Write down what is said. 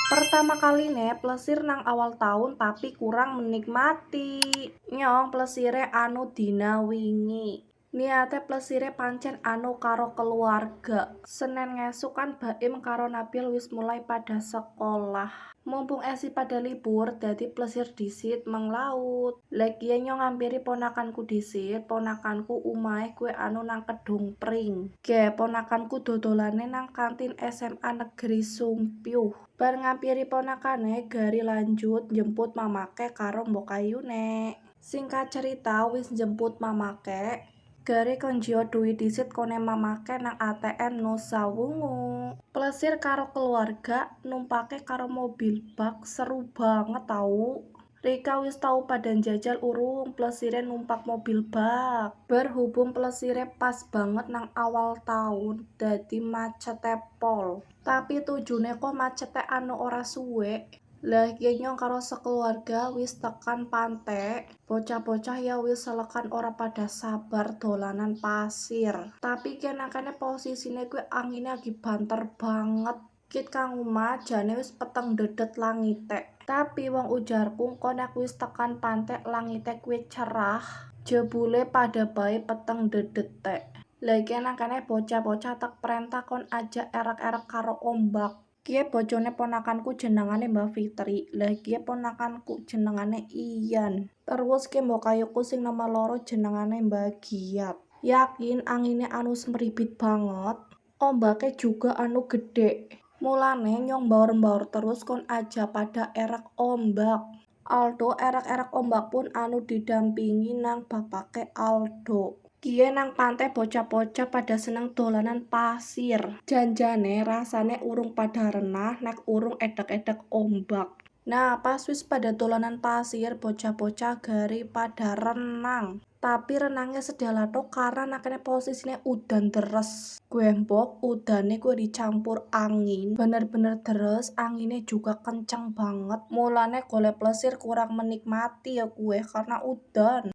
Pertama kali nih plesir nang awal tahun tapi kurang menikmati. Nyong plesire anu dina wingi. Niate plesire pancen anu karo keluarga. Senen ngesuk kan Baim karo Nabil wis mulai pada sekolah. Mumpung esi pada libur, dadi plesir disit menglaut. Lagi nyong ngampiri ponakanku disit, ponakanku umahe kue anu nang Kedung Pring. Ponakanku dodolane nang kantin SMA Negeri Sumpyuh. Bar ngampiri ponakane gari lanjut jemput mamake karo mbok Ayune. Singkat cerita wis jemput mamake, gari konjio duit disit kone mamake nang ATM Nusa Wungu. Plesir karo keluarga numpake karo mobil bak seru banget tau. Rika wis tau pada jajal urung plesire numpak mobil bak. Berhubung plesire pas banget nang awal tahun, dadi macete pol. Tapi tujune kok macete anu ora suwe. Lah nyong karo sekeluarga wis tekan pantai. Bocah-bocah ya wis selekan ora pada sabar dolanan pasir. Tapi kenakane posisine kuwi angine lagi banter banget. Kit kang umah jane wis peteng dedet langite. Tapi wong ujarku konek wis tekan pantai langite kuwi cerah. Jebule pada bae peteng dedet tek. Lagi nakane bocah-bocah tak perintah kon aja erek-erek karo ombak. Kie bojone ponakanku jenengane Mbak Fitri. Lagi ponakanku jenengane Ian. Terus ke mbok kayuku sing nomor loro jenengane Mbak Giat. Yakin angine anu semribit banget. Ombake juga anu gede. Mulane nyong baur-baur terus kon aja pada erek ombak. Aldo erek-erek ombak pun anu didampingi nang bapake Aldo. Kie nang pantai bocah-bocah pada seneng dolanan pasir. Janjane rasane urung pada renah nek urung edek-edek ombak. Nah pas wis pada dolanan pasir bocah-bocah gari pada renang. Tapi renangnya sedalato karena nakane posisinya udan deres. Gue mbok udane gue dicampur angin. Bener-bener deres, anginnya juga kenceng banget. Mulane golek plesir kurang menikmati ya gue karena udan.